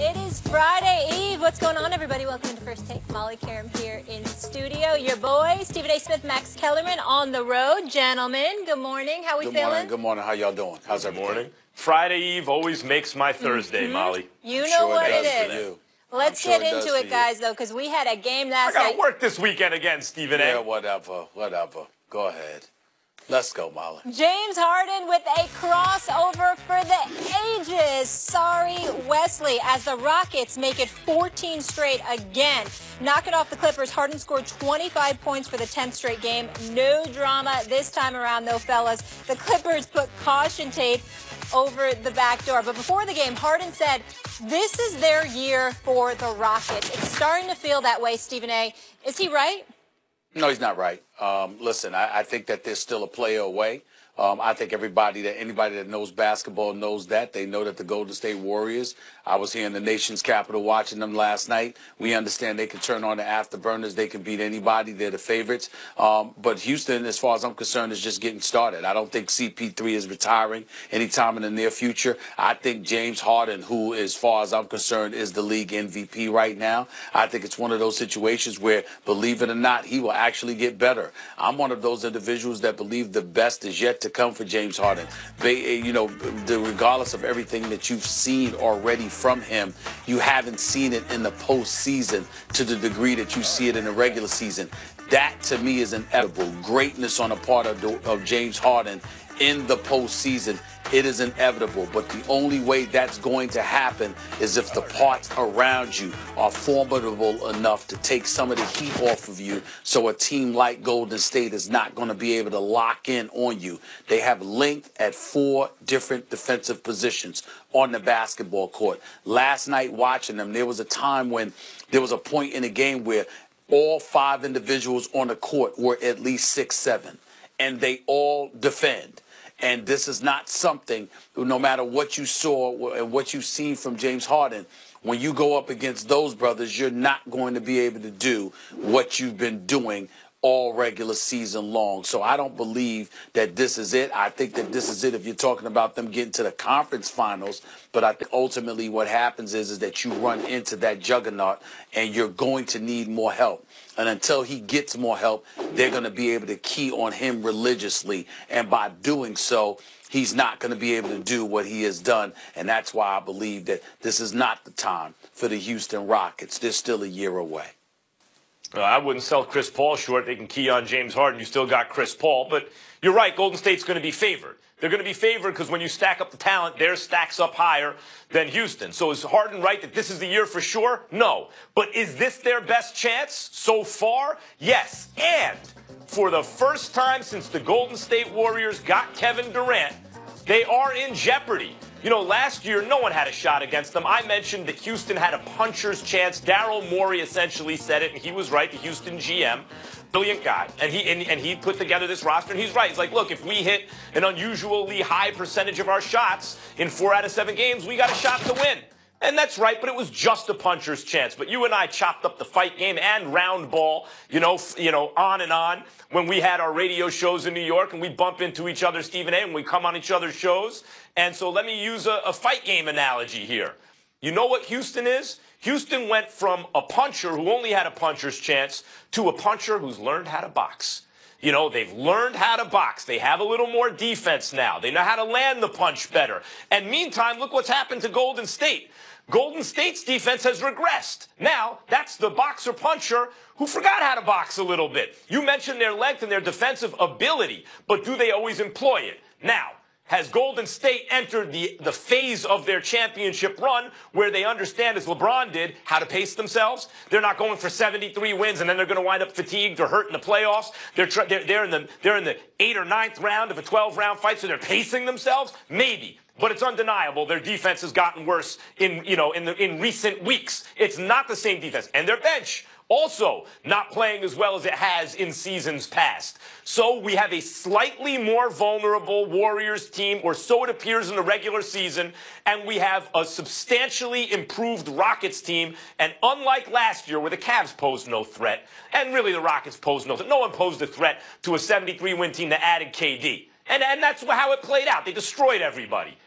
It is Friday Eve. What's going on, everybody? Welcome to First Take. Molly Karam here in studio. Your boys, Stephen A. Smith, Max Kellerman on the road. Gentlemen, good morning. How we feeling? Good morning. How y'all doing? How's everything? Morning. Friday Eve always makes my Thursday, Molly. You know what it does is. for you. Let's get into it, guys, though, because we had a game last I night. got to work this weekend again, Stephen A. Yeah, whatever. Go ahead. Let's go, Molly. James Harden with a crossover for the ages. Sorry, Wesley, as the Rockets make it 14 straight again. Knocking off the Clippers, Harden scored 25 points for the 10th straight game. No drama this time around, though, fellas. The Clippers put caution tape over the back door. But before the game, Harden said this is their year for the Rockets. It's starting to feel that way, Stephen A. Is he right? No, he's not right. Listen, I think that there's still a player away. I think anybody that knows basketball knows that. They know that the Golden State Warriors, I was here in the nation's capital watching them last night. We understand they can turn on the afterburners. They can beat anybody. They're the favorites. But Houston, as far as I'm concerned, is just getting started. I don't think CP3 is retiring anytime in the near future. I think James Harden, who, as far as I'm concerned, is the league MVP right now. I think it's one of those situations where, believe it or not, he will actually get better. I'm one of those individuals that believe the best is yet to come for James Harden. Regardless of everything that you've seen already from him, you haven't seen it in the postseason to the degree that you see it in the regular season. That, to me, is inevitable. Greatness on the part of James Harden in the postseason. It is inevitable, but the only way that's going to happen is if the parts around you are formidable enough to take some of the heat off of you, so a team like Golden State is not going to be able to lock in on you. They have length at 4 different defensive positions on the basketball court. Last night watching them, there was a time when there was a point in the game where all 5 individuals on the court were at least 6'7", and they all defend. And this is not something, no matter what you saw and what you've seen from James Harden, when you go up against those brothers, you're not going to be able to do what you've been doing all regular season long. So I don't believe that this is it. I think that this is it if you're talking about them getting to the conference finals. But I think ultimately what happens is that you run into that juggernaut and you're going to need more help. And until he gets more help, they're going to be able to key on him religiously. And by doing so, he's not going to be able to do what he has done. And that's why I believe that this is not the time for the Houston Rockets. They're still a year away. I wouldn't sell Chris Paul short. They can key on James Harden. You still got Chris Paul. But you're right, Golden State's going to be favored. They're going to be favored because when you stack up the talent, theirs stacks up higher than Houston. So is Harden right that this is the year for sure? No. But is this their best chance so far? Yes. And for the first time since the Golden State Warriors got Kevin Durant, they are in jeopardy. You know, last year, no one had a shot against them. I mentioned that Houston had a puncher's chance. Daryl Morey essentially said it, and he was right, the Houston GM. Brilliant guy. And he put together this roster, and he's right. He's like, look, if we hit an unusually high percentage of our shots in 4 out of 7 games, we got a shot to win. And that's right, but it was just a puncher's chance. But you and I chopped up the fight game and round ball, on and on when we had our radio shows in New York and we bump into each other, Stephen A., and we come on each other's shows. And so let me use a fight game analogy here. You know what Houston is? Houston went from a puncher who only had a puncher's chance to a puncher who's learned how to box. You know, they've learned how to box. They have a little more defense now. They know how to land the punch better. And meantime, look what's happened to Golden State. Golden State's defense has regressed. Now, that's the boxer-puncher who forgot how to box a little bit. You mentioned their length and their defensive ability, but do they always employ it? Now, has Golden State entered the phase of their championship run where they understand, as LeBron did, how to pace themselves? They're not going for 73 wins and then they're going to wind up fatigued or hurt in the playoffs. They're in the 8th or 9th round of a 12-round fight, so they're pacing themselves? Maybe. But it's undeniable their defense has gotten worse in recent weeks. It's not the same defense. And their bench also not playing as well as it has in seasons past. So we have a slightly more vulnerable Warriors team, or so it appears in the regular season, and we have a substantially improved Rockets team. And unlike last year where the Cavs posed no threat, and really the Rockets posed no threat, no one posed a threat to a 73-win team that added KD. And that's how it played out. They destroyed everybody.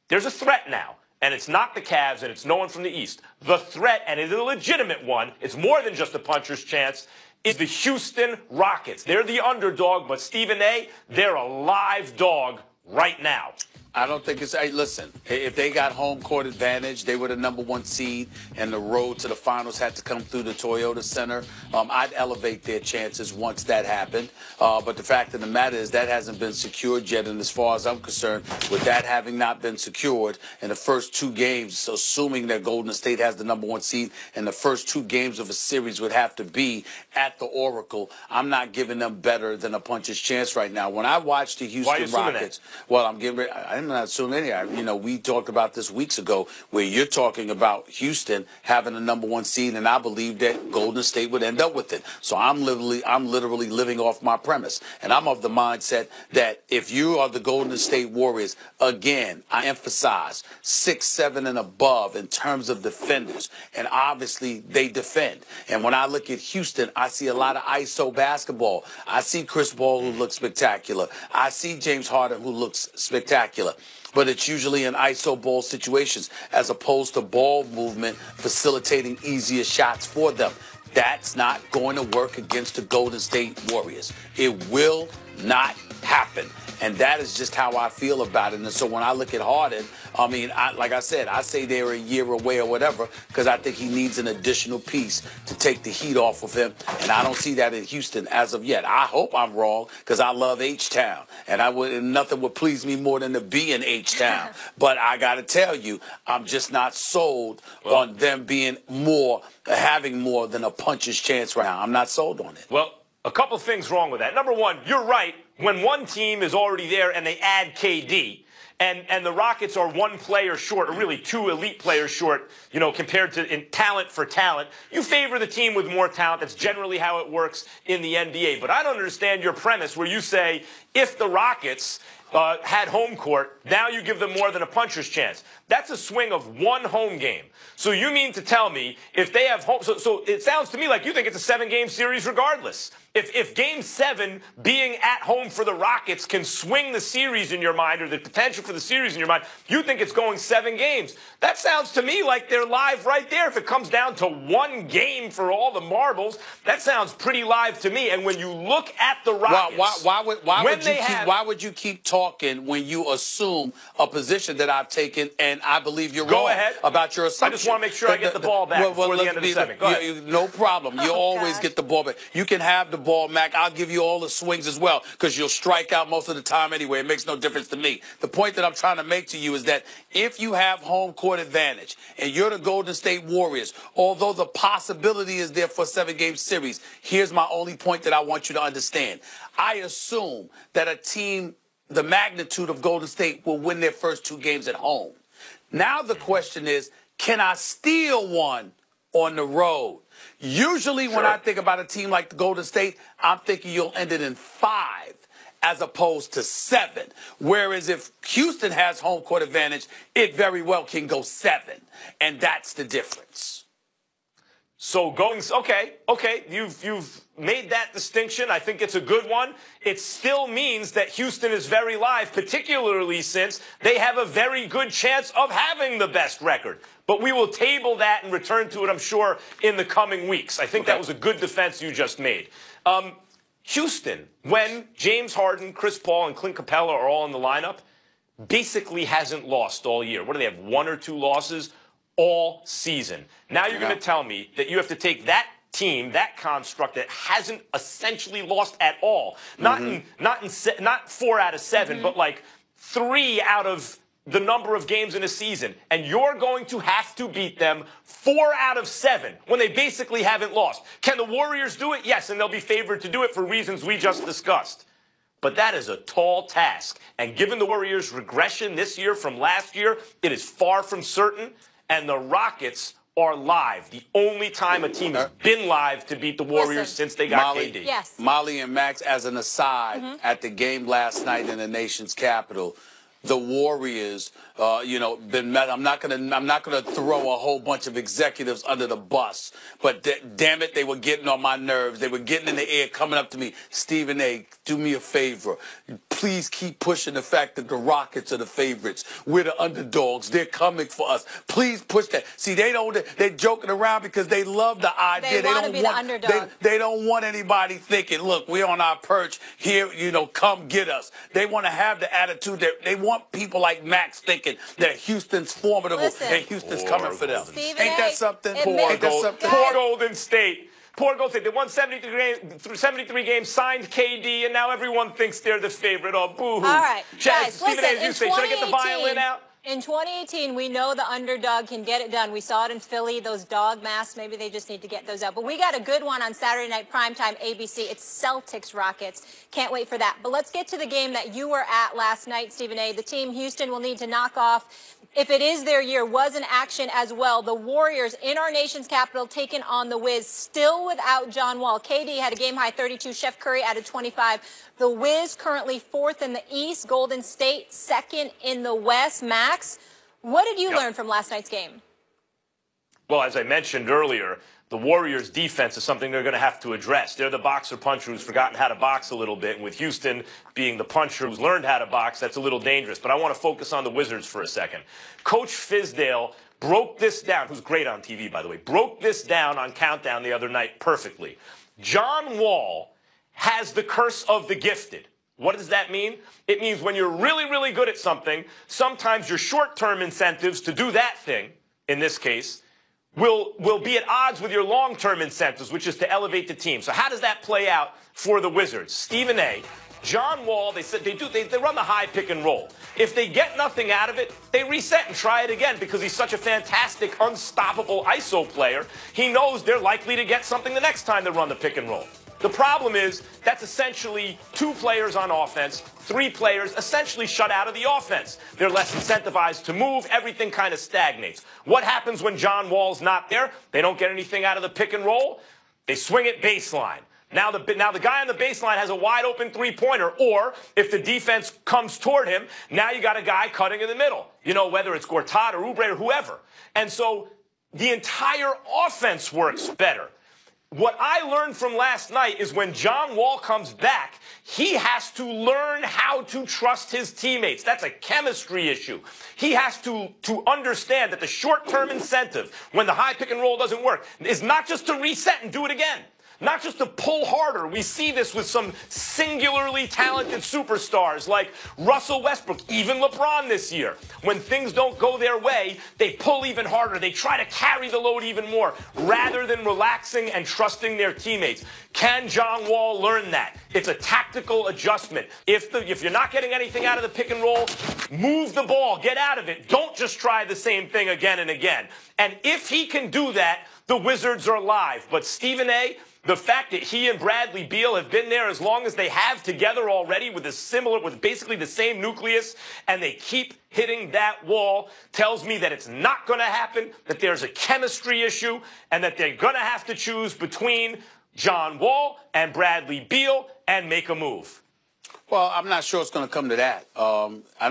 There's a threat now. and it's not the Cavs, and it's no one from the East. The threat, and it's a legitimate one, it's more than just a puncher's chance, is the Houston Rockets. They're the underdog, but Stephen A., they're a live dog right now. I don't think it's. Hey, listen, if they got home court advantage, they were the #1 seed, and the road to the finals had to come through the Toyota Center. I'd elevate their chances once that happened. But the fact of the matter is that hasn't been secured yet. And as far as I'm concerned, with that having not been secured in the first 2 games, assuming that Golden State has the #1 seed, and the first 2 games of a series would have to be at the Oracle, I'm not giving them better than a puncher's chance right now. When I watch the Houston Rockets, well, I'm not assuming any. You know, we talked about this weeks ago, where you're talking about Houston having a #1 seed, and I believe that Golden State would end up with it. So I'm literally living off my premise, and I'm of the mindset that if you are the Golden State Warriors, again, I emphasize 6, 7, and above in terms of defenders, and obviously they defend. And when I look at Houston, I see a lot of ISO basketball. I see Chris Paul, who looks spectacular. I see James Harden, who looks spectacular. But it's usually in ISO ball situations as opposed to ball movement facilitating easier shots for them. That's not going to work against the Golden State Warriors. It will not happen. And that is just how I feel about it. And so when I look at Harden, I mean, like I said, I say they're a year away or whatever, because I think he needs an additional piece to take the heat off of him. And I don't see that in Houston as of yet. I hope I'm wrong, because I love H-Town. And nothing would please me more than to be in H-Town. But I got to tell you, I'm just not sold on them being having more than a puncher's chance right now. I'm not sold on it. Well, a couple things wrong with that. Number one, you're right. When one team is already there and they add KD, and the Rockets are 1 player short, or really 2 elite players short, you know, compared to in talent for talent, you favor the team with more talent. That's generally how it works in the NBA. But I don't understand your premise where you say if the Rockets had home court, now you give them more than a puncher's chance. That's a swing of 1 home game. So you mean to tell me if they have home, so it sounds to me like you think it's a 7-game series regardless. If Game 7 being at home for the Rockets can swing the series in your mind, or the potential for the series in your mind, you think it's going 7 games. That sounds to me like they're live right there. If it comes down to 1 game for all the marbles, that sounds pretty live to me. And when you look at the Rockets, why would you keep talking when you assume a position that I've taken, and I believe you're wrong about your assumption? I just want to make sure I get the ball back before the end of the 7th. Go ahead. No problem. You always get the ball back. You can have the ball, Mac. I'll give you all the swings as well, because you'll strike out most of the time anyway. It makes no difference to me. The point that I'm trying to make to you is that if you have home court advantage and you're the Golden State Warriors, although the possibility is there for a 7-game series, here's my only point that I want you to understand. I assume that a team the magnitude of Golden State will win their first 2 games at home. Now the question is, can I steal one on the road? Usually when I think about a team like the Golden State, I'm thinking you'll end it in 5 as opposed to 7. Whereas if Houston has home court advantage, it very well can go 7. And that's the difference. So okay, you've made that distinction. I think it's a good one. It still means that Houston is very live, particularly since they have a very good chance of having the best record. But we will table that and return to it, I'm sure, in the coming weeks. I think that was a good defense you just made. Houston, when James Harden, Chris Paul, and Clint Capella are all in the lineup, basically hasn't lost all year. What do they have, 1 or 2 losses? All season. Now you're going to tell me that you have to take that team, that construct that hasn't essentially lost at all, not 4 out of 7, but like 3 out of the number of games in a season, and you're going to have to beat them 4 out of 7 when they basically haven't lost. Can the Warriors do it? Yes, and they'll be favored to do it for reasons we just discussed. But that is a tall task, and given the Warriors' regression this year from last year, it is far from certain. And the Rockets are live. The only time a team has been live to beat the Warriors since they got KD. Yes. Molly and Max, as an aside, at the game last night in the nation's capital, the Warriors, been met. I'm not gonna throw a whole bunch of executives under the bus, but damn it, they were getting on my nerves. They were getting in the air, coming up to me. Stephen A., do me a favor. Please keep pushing the fact that the Rockets are the favorites. We're the underdogs. They're coming for us. Please push that. See, they're joking around because they love the idea. They want to be the underdog. They don't want anybody thinking, look, we're on our perch here, come get us. They want to have the attitude that they want people like Max thinking that Houston's formidable and Houston's coming for them. Ain't that something? Poor Golden State. Poor Golden State. They won 73 games, signed KD, and now everyone thinks they're the favorite. Oh, boo-hoo. All right, guys, Stephen A., as you say, should I get the violin out? In 2018, we know the underdog can get it done. We saw it in Philly, those dog masks. Maybe they just need to get those out. But we got a good one on Saturday night primetime ABC. It's Celtics-Rockets. Can't wait for that. But let's get to the game that you were at last night, Stephen A. The team Houston will need to knock off, if it is their year, was in action as well. The Warriors in our nation's capital taking on the Wiz, still without John Wall. KD had a game-high 32. Chef Curry added 25. The Wiz currently 4th in the East. Golden State 2nd in the West. Max, what did you learn from last night's game? Well, as I mentioned earlier, the Warriors' defense is something they're going to have to address. They're the boxer-puncher who's forgotten how to box a little bit. And with Houston being the puncher who's learned how to box, that's a little dangerous. But I want to focus on the Wizards for a second. Coach Fizdale broke this down, who's great on TV, by the way, broke this down on Countdown the other night perfectly. John Wall has the curse of the gifted. What does that mean? It means when you're really, really good at something, sometimes your short-term incentives to do that thing, in this case, will be at odds with your long-term incentives, which is to elevate the team. So how does that play out for the Wizards? Stephen A., John Wall, they said they run the high pick and roll. If they get nothing out of it, they reset and try it again because he's such a fantastic, unstoppable ISO player. He knows they're likely to get something the next time they run the pick and roll. The problem is that's essentially 2 players on offense, 3 players essentially shut out of the offense. They're less incentivized to move. Everything kind of stagnates. What happens when John Wall's not there? They don't get anything out of the pick and roll. They swing it baseline. Now the guy on the baseline has a wide open three-pointer, or if the defense comes toward him, now you got a guy cutting in the middle. Whether it's Gortat or Oubre or whoever. And so the entire offense works better. What I learned from last night is when John Wall comes back, he has to learn how to trust his teammates. That's a chemistry issue. He has to understand that the short-term incentive, when the high pick and roll doesn't work, is not just to reset and do it again. Not just to pull harder. We see this with some singularly talented superstars like Russell Westbrook, even LeBron this year. When things don't go their way, they pull even harder. They try to carry the load even more rather than relaxing and trusting their teammates. Can John Wall learn that? It's a tactical adjustment. If you're not getting anything out of the pick and roll, move the ball. Get out of it. Don't just try the same thing again and again. And if he can do that, the Wizards are live. But Stephen A., the fact that he and Bradley Beal have been there as long as they have together already with basically the same nucleus, and they keep hitting that wall, tells me that it's not going to happen, that there's a chemistry issue, and that they're going to have to choose between John Wall and Bradley Beal and make a move. Well, I'm not sure it's going to come to that. I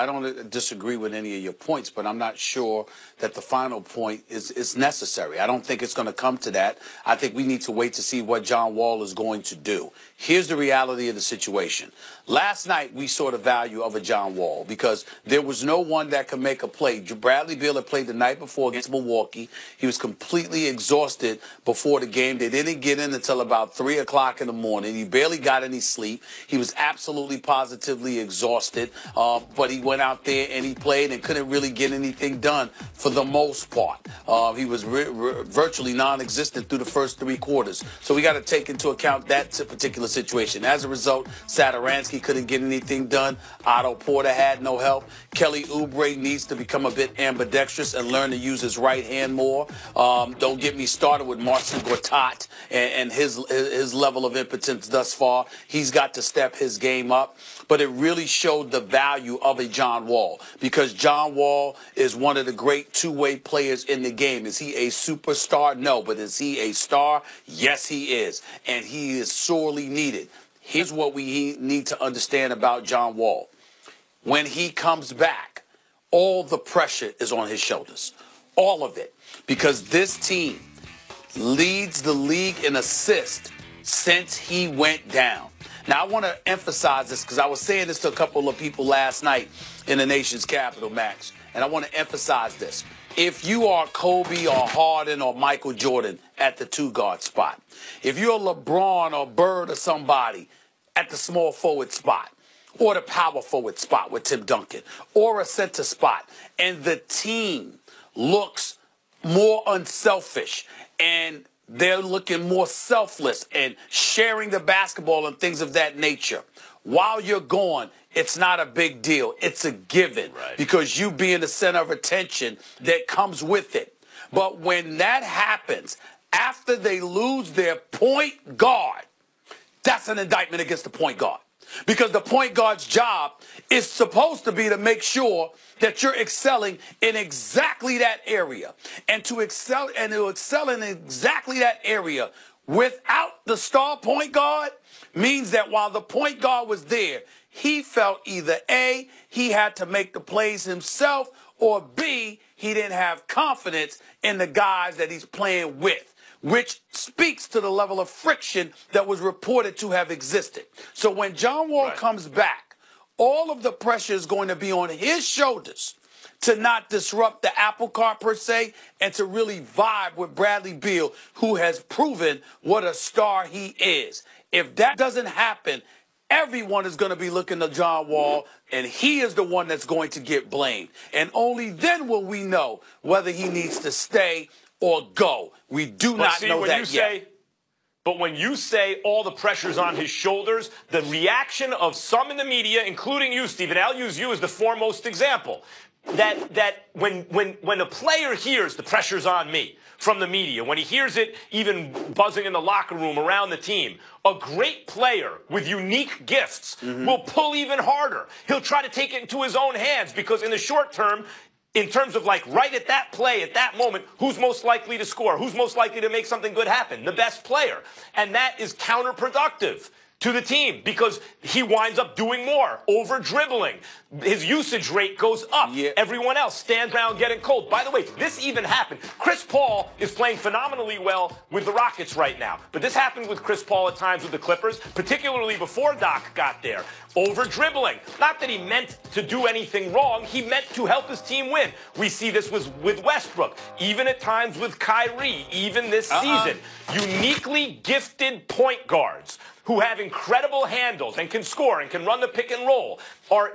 don't disagree with any of your points, but I'm not sure that the final point is necessary. I don't think it's going to come to that. I think we need to wait to see what John Wall is going to do. Here's the reality of the situation. Last night, we saw the value of a John Wall because there was no one that could make a play. Bradley Beal had played the night before against Milwaukee. He was completely exhausted before the game. They didn't get in until about 3 o'clock in the morning. He barely got any sleep. He was absolutely positively exhausted, but he went out there and he played and couldn't really get anything done for the most part. He was virtually non-existent through the first 3 quarters. So we got to take into account that particular situation. As a result, Satoransky couldn't get anything done. Otto Porter had no help. Kelly Oubre needs to become a bit ambidextrous and learn to use his right hand more. Don't get me started with Marcin Gortat and his level of impotence thus far. He's got to step his game up. But it really showed the value of a John Wall because John Wall is one of the great two-way players in the game. Is he a superstar? No. But is he a star? Yes, he is. And he is sorely needed. Here's what we need to understand about John Wall. when he comes back, all the pressure is on his shoulders. All of it. Because this team leads the league in assists since he went down. Now, I want to emphasize this because I was saying this to a couple of people last night in the nation's capital, Max, and I want to emphasize this. If you are Kobe or Harden or Michael Jordan at the two-guard spot, if you're LeBron or Bird or somebody at the small forward spot, or the power forward spot with Tim Duncan, or a center spot, and the team looks more unselfish and they're looking more selfless and sharing the basketball and things of that nature, while you're gone, it's not a big deal. It's a given, because you being the center of attention that comes with it. But when that happens, after they lose their point guard, that's an indictment against the point guard. Because the point guard's job is supposed to be to make sure that you're excelling in exactly that area. And to excel in exactly that area without the star point guard means that while the point guard was there, he felt either A, he had to make the plays himself, or B, he didn't have confidence in the guys that he's playing with, which speaks to the level of friction that was reported to have existed. So when John Wall comes back, all of the pressure is going to be on his shoulders to not disrupt the apple cart per se, and to really vibe with Bradley Beal, who has proven what a star he is. If that doesn't happen, everyone is going to be looking to John Wall, and he is the one that's going to get blamed. And only then will we know whether he needs to stay or go. We do not know that yet. But when you say all the pressure's on his shoulders, the reaction of some in the media, including you, Stephen, I'll use you as the foremost example, that when a player hears the pressure's on me from the media, when he hears it even buzzing in the locker room around the team, a great player with unique gifts will pull even harder. He'll try to take it into his own hands, because in the short term, in terms of like right at that play, at that moment, who's most likely to score? Who's most likely to make something good happen? The best player. And that is counterproductive to the team, because he winds up doing more, over dribbling. His usage rate goes up. Everyone else stands around getting cold. By the way, this even happened. Chris Paul is playing phenomenally well with the Rockets right now. But this happened with Chris Paul at times with the Clippers, particularly before Doc got there. Over dribbling. Not that he meant to do anything wrong. He meant to help his team win. We see this with Westbrook, even at times with Kyrie, even this season. Uniquely gifted point guards who have incredible handles and can score and can run the pick and roll,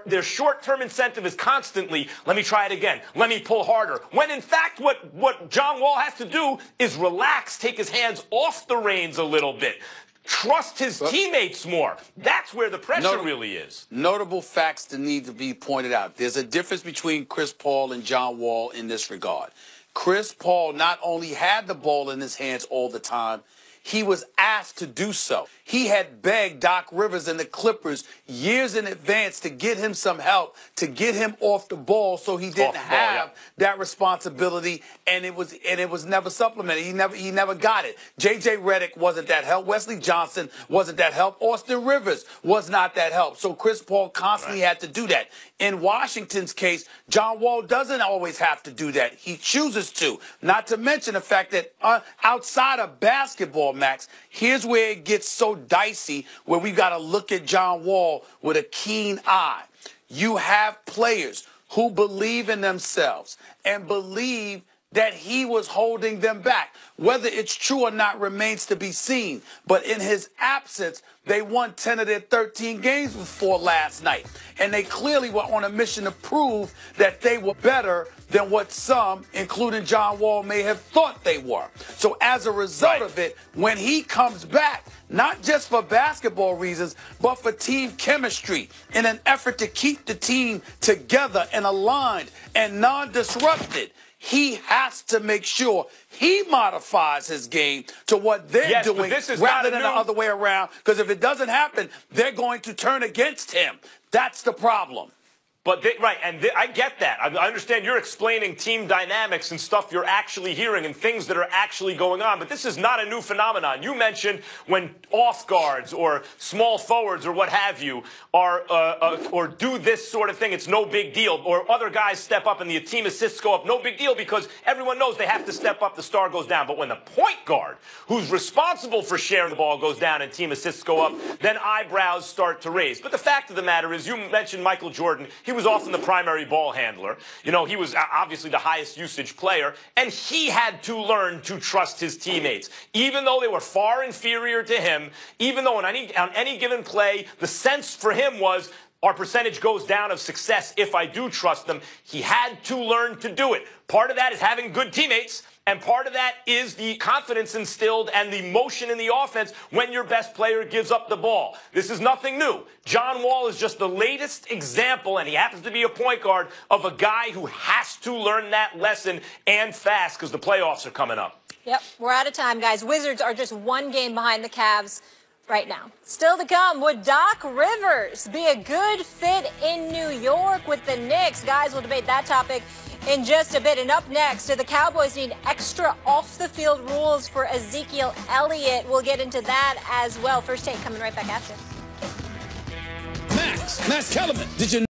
their short-term incentive is constantly, let me try it again, let me pull harder. When in fact what John Wall has to do is relax, take his hands off the reins a little bit, trust his teammates more. That's where the pressure really is. Notable facts that need to be pointed out. There's a difference between Chris Paul and John Wall in this regard. Chris Paul not only had the ball in his hands all the time, he was asked to do so. He had begged Doc Rivers and the Clippers years in advance to get him some help, to get him off the ball, so he didn't have that responsibility, and it was never supplemented. He never got it. J.J. Redick wasn't that help. Wesley Johnson wasn't that help. Austin Rivers was not that help. So Chris Paul constantly had to do that. In Washington's case, John Wall doesn't always have to do that. He chooses to. Not to mention the fact that outside of basketball, Max, here's where it gets so dicey, where we've got to look at John Wall with a keen eye. You have players who believe in themselves and believe that he was holding them back. Whether it's true or not remains to be seen. But in his absence, they won 10 of their 13 games before last night. And they clearly were on a mission to prove that they were better than what some, including John Wall, may have thought they were. So as a result of it, when he comes back, not just for basketball reasons, but for team chemistry, in an effort to keep the team together and aligned and non-disrupted, he has to make sure he modifies his game to what they're doing rather than the other way around. Because if it doesn't happen, they're going to turn against him. That's the problem. But I get that. I understand you're explaining team dynamics and stuff you're actually hearing and things that are actually going on. But this is not a new phenomenon. You mentioned when off guards or small forwards or what have you are or do this sort of thing, it's no big deal. Or other guys step up and the team assists go up, no big deal because everyone knows they have to step up, the star goes down. But when the point guard, who's responsible for sharing the ball, goes down and team assists go up, then eyebrows start to raise. But the fact of the matter is, you mentioned Michael Jordan. He was often the primary ball handler. You know, he was obviously the highest usage player, and he had to learn to trust his teammates. Even though they were far inferior to him, even though on any given play, the sense for him was, our percentage goes down of success if I do trust them. He had to learn to do it. Part of that is having good teammates, and part of that is the confidence instilled and the motion in the offense when your best player gives up the ball. This is nothing new. John Wall is just the latest example, and he happens to be a point guard, of a guy who has to learn that lesson and fast because the playoffs are coming up. Yep, we're out of time, guys. Wizards are just one game behind the Cavs right now. Still to come, would Doc Rivers be a good fit in New York with the Knicks? Guys, we'll debate that topic in just a bit. And up next, do the Cowboys need extra off-the-field rules for Ezekiel Elliott? We'll get into that as well. First Take coming right back after. Max Kellerman, did you